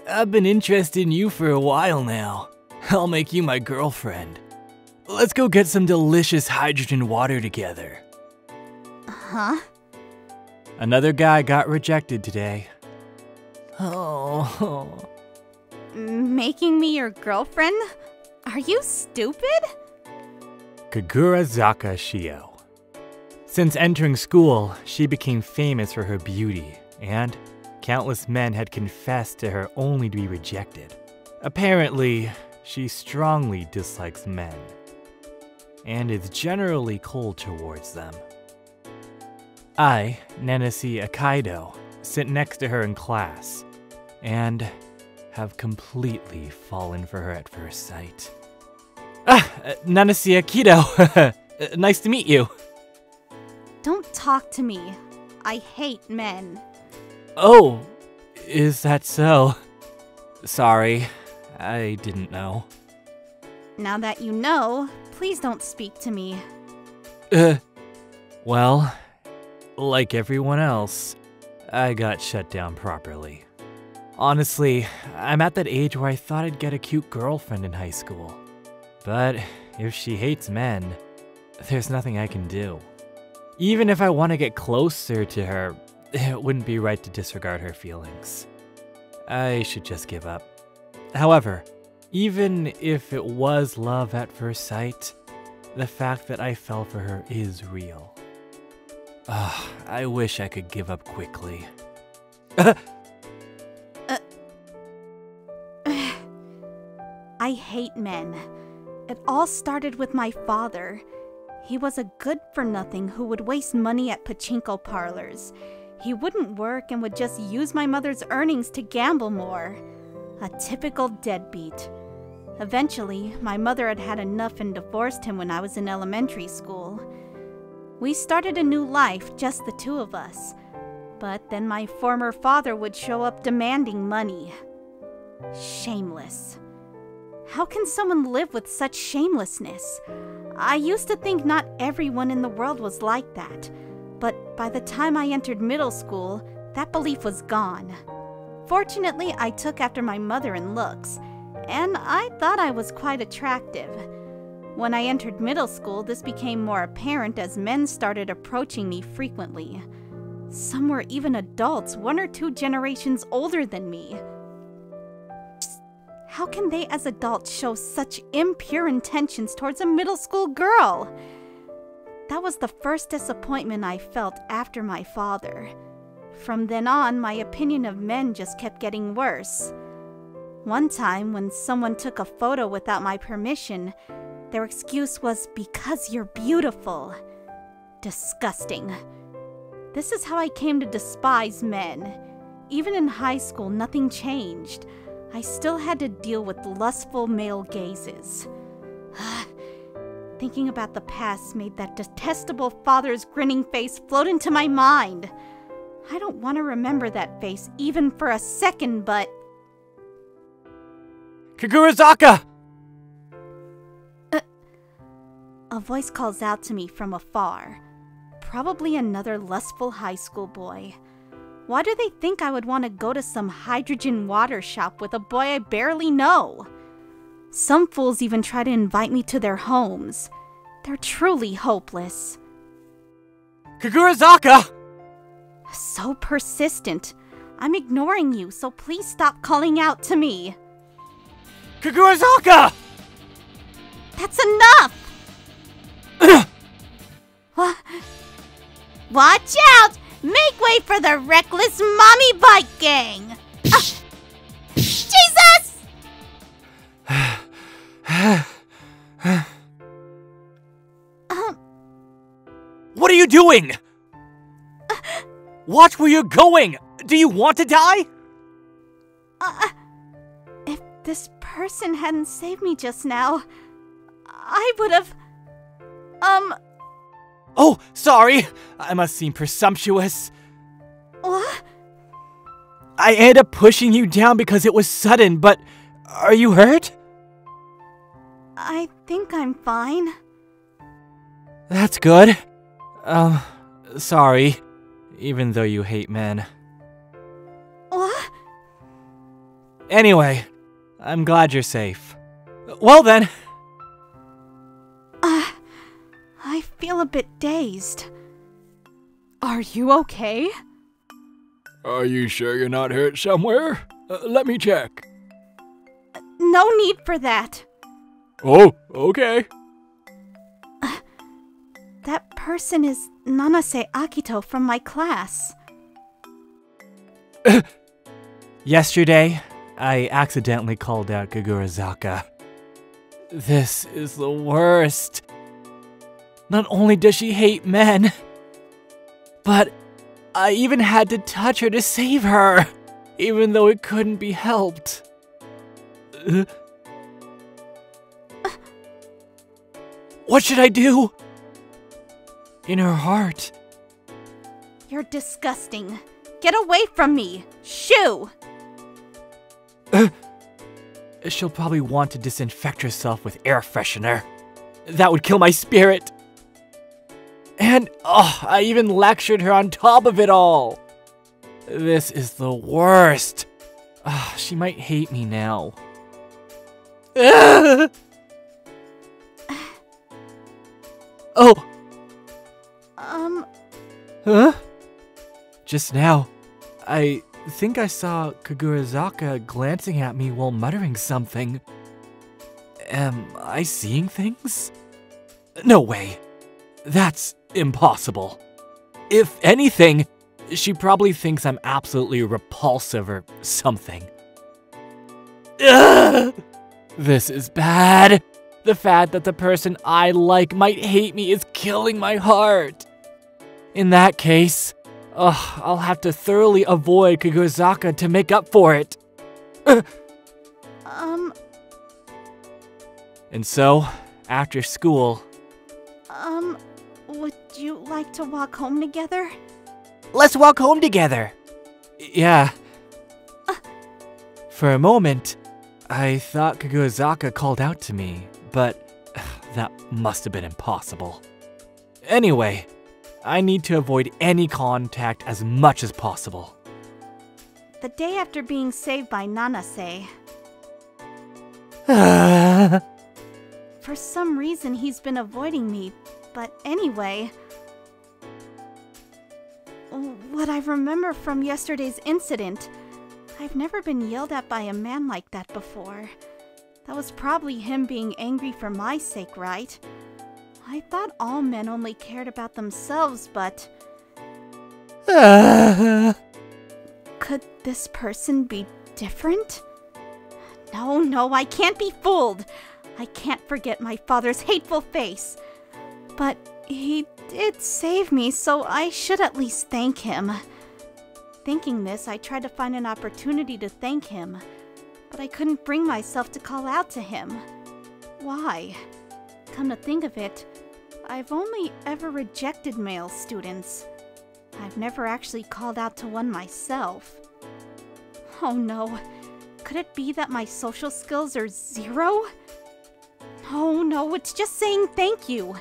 I've been interested in you for a while now. I'll make you my girlfriend. Let's go get some delicious hydrogen water together. Huh? Another guy got rejected today. Oh. Making me your girlfriend? Are you stupid? Kagurazaka Shio. Since entering school, she became famous for her beauty, and countless men had confessed to her only to be rejected. Apparently, she strongly dislikes men, and is generally cold towards them. I, Nanasi Akaido, sit next to her in class, and have completely fallen for her at first sight. Nanasi Akaido, nice to meet you. Don't talk to me. I hate men. Oh, is that so? Sorry, I didn't know. Now that you know, please don't speak to me. Well, like everyone else, I got shut down properly. Honestly, I'm at that age where I thought I'd get a cute girlfriend in high school. But if she hates men, there's nothing I can do. Even if I want to get closer to her, it wouldn't be right to disregard her feelings. I should just give up. However, even if it was love at first sight, the fact that I fell for her is real. I wish I could give up quickly. I hate men. It all started with my father. He was a good-for-nothing who would waste money at pachinko parlors. He wouldn't work and would just use my mother's earnings to gamble more. A typical deadbeat. Eventually, my mother had had enough and divorced him when I was in elementary school. We started a new life, just the two of us. But then my former father would show up demanding money. Shameless. How can someone live with such shamelessness? I used to think not everyone in the world was like that, but by the time I entered middle school, that belief was gone. Fortunately, I took after my mother in looks, and I thought I was quite attractive. When I entered middle school, this became more apparent as men started approaching me frequently. Some were even adults, 1 or 2 generations older than me. How can they as adults show such impure intentions towards a middle school girl? That was the first disappointment I felt after my father. From then on, my opinion of men just kept getting worse. One time, when someone took a photo without my permission, their excuse was, "Because you're beautiful." Disgusting. This is how I came to despise men. Even in high school, nothing changed. I still had to deal with lustful male gazes. Thinking about the past made that detestable father's grinning face float into my mind. I don't want to remember that face even for a second, but... Kagurazaka! A voice calls out to me from afar. Probably another lustful high school boy. Why do they think I would want to go to some hydrogen water shop with a boy I barely know? Some fools even try to invite me to their homes. They're truly hopeless. Kagurazaka! So persistent. I'm ignoring you, so please stop calling out to me. Kagurazaka! That's enough! Watch out! Make way for the reckless mommy bike gang! Jesus! What are you doing? Watch where you're going! Do you want to die? If this person hadn't saved me just now, I would have... Oh, sorry. I must seem presumptuous. What? I ended up pushing you down because it was sudden, but are you hurt? I think I'm fine. That's good. Sorry. Even though you hate men. What? Anyway, I'm glad you're safe. Well then. I feel a bit dazed. Are you okay? Are you sure you're not hurt somewhere? Let me check. No need for that. Oh, okay. That person is Nanase Akito from my class. Yesterday, I accidentally called out Kagurazaka. This is the worst. Not only does she hate men, but I even had to touch her to save her, even though it couldn't be helped. What should I do? In her heart. You're disgusting. Get away from me! Shoo! She'll probably want to disinfect herself with air freshener. That would kill my spirit. And, I even lectured her on top of it all. This is the worst. She might hate me now. Oh! Huh? Just now, I think I saw Kagurazaka glancing at me while muttering something. Am I seeing things? No way. That's impossible. If anything, she probably thinks I'm absolutely repulsive or something. Ugh! This is bad. The fact that the person I like might hate me is killing my heart. In that case, I'll have to thoroughly avoid Kagurazaka to make up for it. And so, after school... would you like to walk home together? Let's walk home together! Yeah. For a moment, I thought Kagurazaka called out to me, but that must have been impossible. Anyway, I need to avoid any contact as much as possible. The day after being saved by Nanase. For some reason, he's been avoiding me, but anyway... What I remember from yesterday's incident, I've never been yelled at by a man like that before. That was probably him being angry for my sake, right? I thought all men only cared about themselves, but... Could this person be different? No, I can't be fooled! I can't forget my father's hateful face. But he did save me, so I should at least thank him. Thinking this, I tried to find an opportunity to thank him, but I couldn't bring myself to call out to him. Why? Come to think of it, I've only ever rejected male students. I've never actually called out to one myself. Oh no, could it be that my social skills are 0? No, it's just saying thank you.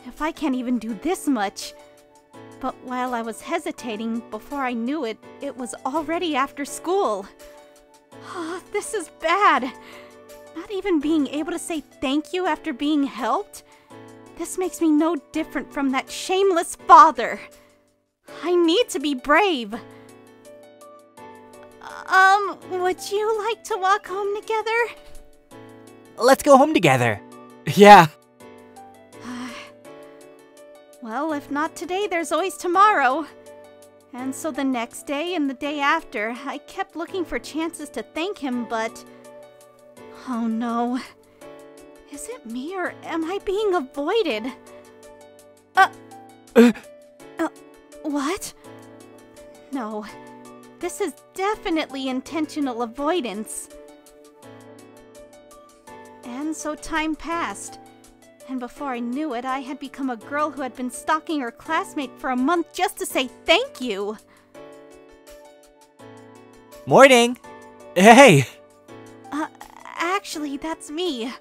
If I can't even do this much. But while I was hesitating, before I knew it, it was already after school. Oh, this is bad. Not even being able to say thank you after being helped? This makes me no different from that shameless father. I need to be brave. Would you like to walk home together? Let's go home together. Yeah. Well, if not today, there's always tomorrow. And so the next day and the day after, I kept looking for chances to thank him, but... Oh no. Is it me or am I being avoided? What? No. This is definitely intentional avoidance. And so time passed. And before I knew it, I had become a girl who had been stalking her classmate for a month just to say thank you. Morning. Hey. Actually, that's me.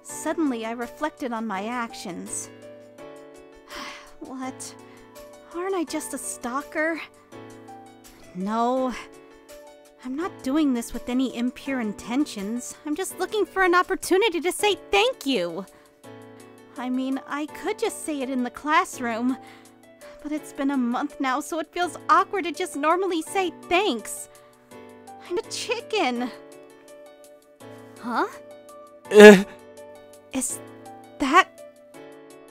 Suddenly, I reflected on my actions. What? Aren't I just a stalker? No. I'm not doing this with any impure intentions. I'm just looking for an opportunity to say thank you. I mean, I could just say it in the classroom, but it's been a month now, so it feels awkward to just normally say thanks. I'm a chicken. Huh? Is that...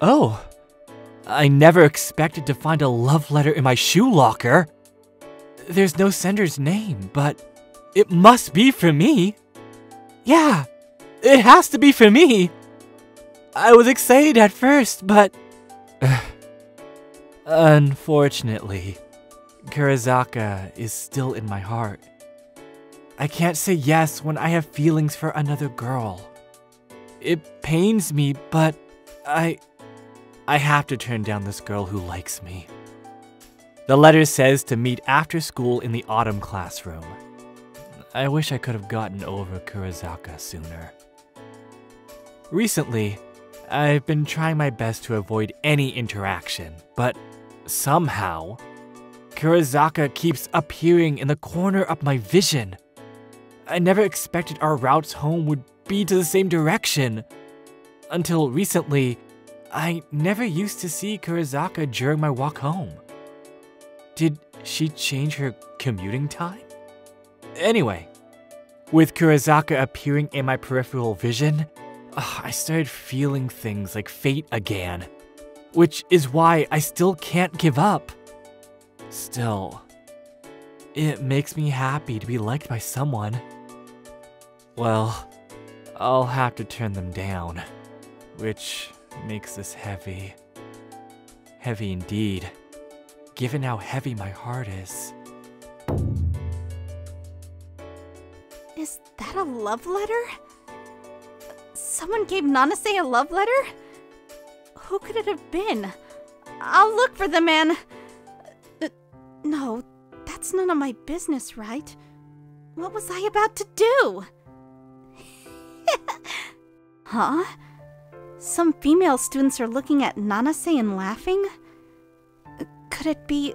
Oh. I never expected to find a love letter in my shoe locker. There's no sender's name, but it must be for me. Yeah, it has to be for me. I was excited at first, but... unfortunately, Kurizaka is still in my heart. I can't say yes when I have feelings for another girl. It pains me, but I have to turn down this girl who likes me. The letter says to meet after school in the autumn classroom. I wish I could have gotten over Kurizaka sooner. Recently, I've been trying my best to avoid any interaction, but somehow, Kurizaka keeps appearing in the corner of my vision. I never expected our routes home would be to the same direction. Until recently, I never used to see Kurizaka during my walk home. Did she change her commuting time? Anyway, with Kurizaka appearing in my peripheral vision, I started feeling things like fate again, which is why I still can't give up. Still, it makes me happy to be liked by someone. Well, I'll have to turn them down, which makes this heavy. Heavy indeed, given how heavy my heart is. Is that a love letter? Someone gave Nanase a love letter? Who could it have been? I'll look for the man. No, that's none of my business, right? What was I about to do? Huh? Some female students are looking at Nanase and laughing? Could it be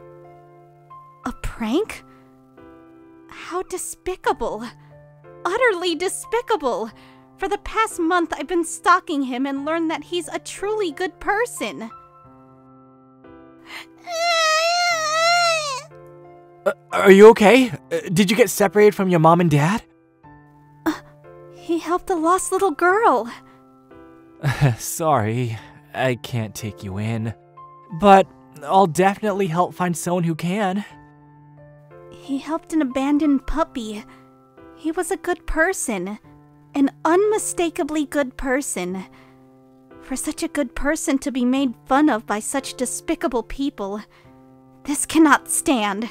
a prank? How despicable. Utterly despicable. For the past month, I've been stalking him and learned that he's a truly good person. Are you okay? Did you get separated from your mom and dad? He helped a lost little girl. Sorry, I can't take you in. But I'll definitely help find someone who can. He helped an abandoned puppy. He was a good person. An unmistakably good person. For such a good person to be made fun of by such despicable people, this cannot stand.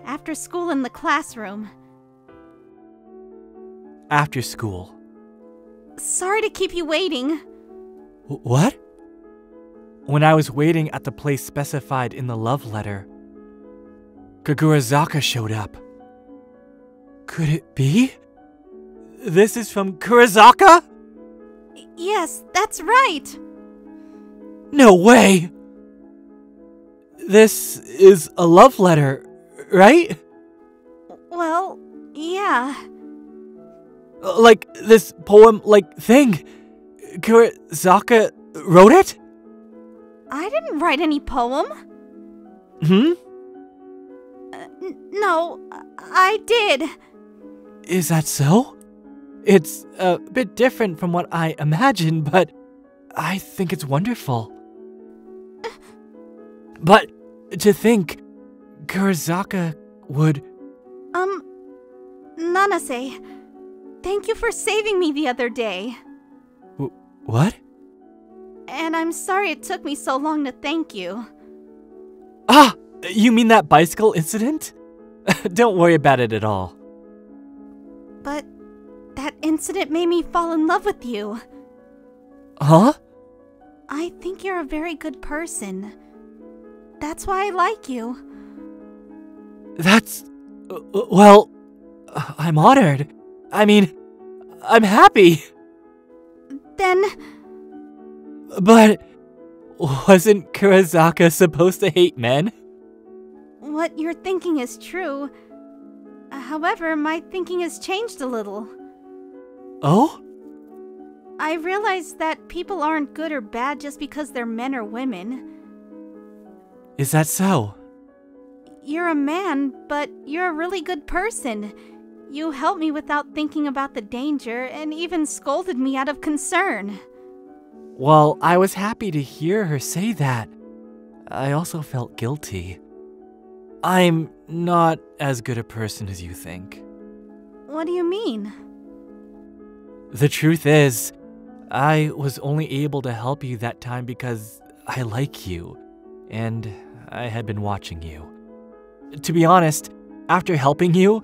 After school in the classroom. After school. Sorry to keep you waiting. What? When I was waiting at the place specified in the love letter, Kurizaka showed up. Could it be? This is from Kurizaka? Yes, that's right. No way! This is a love letter, right? Well, yeah. Like this poem-like thing. Kurizaka wrote it? I didn't write any poem. No, I did. Is that so? It's a bit different from what I imagined, but I think it's wonderful. But to think Kurizaka would... Nanase, thank you for saving me the other day. What? And I'm sorry it took me so long to thank you. Ah! You mean that bicycle incident? Don't worry about it at all. But that incident made me fall in love with you. Huh? I think you're a very good person. That's why I like you. That's... well... I'm honored. I mean, I'm happy. Then... But... wasn't Kurizaka supposed to hate men? What you're thinking is true. However, my thinking has changed a little. Oh? I realize that people aren't good or bad just because they're men or women. Is that so? You're a man, but you're a really good person. You helped me without thinking about the danger and even scolded me out of concern. Well, I was happy to hear her say that. I also felt guilty. I'm not as good a person as you think. What do you mean? The truth is, I was only able to help you that time because I like you, and I had been watching you. To be honest, after helping you,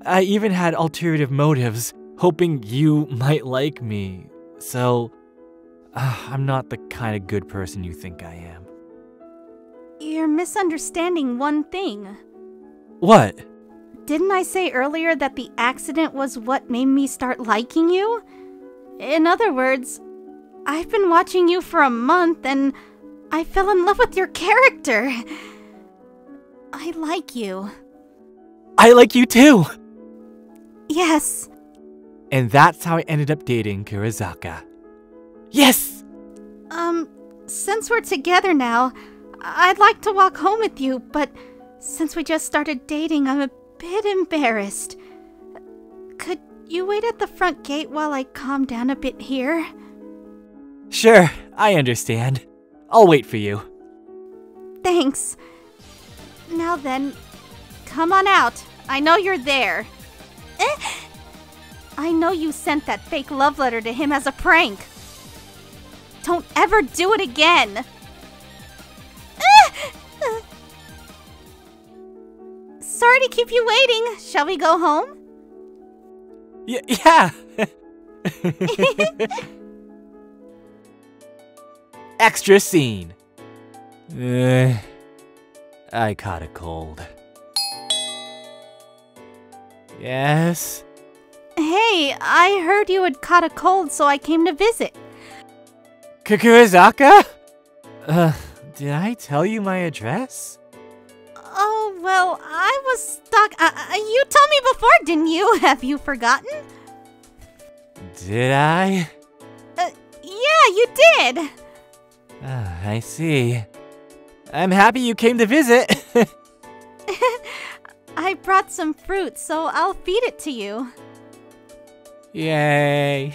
I even had ulterior motives, hoping you might like me. So, I'm not the kind of good person you think I am. You're misunderstanding one thing. What? Didn't I say earlier that the accident was what made me start liking you? In other words, I've been watching you for a month and I fell in love with your character. I like you. I like you too! Yes. And that's how I ended up dating Kurizaka. Yes! Since we're together now, I'd like to walk home with you, but since we just started dating, I'm a bit embarrassed. Could you wait at the front gate while I calm down a bit here? Sure, I understand. I'll wait for you. Thanks. Now then, come on out. I know you're there. I know you sent that fake love letter to him as a prank. Don't ever do it again. Sorry to keep you waiting. Shall we go home? Yeah. Extra scene. I caught a cold. Yes? Hey, I heard you had caught a cold, so I came to visit. Kurizaka? Did I tell you my address? Oh, well, I was stuck. You told me before, didn't you? Have you forgotten? Did I? Yeah, you did. I see. I'm happy you came to visit. I brought some fruit, so I'll feed it to you. Yay.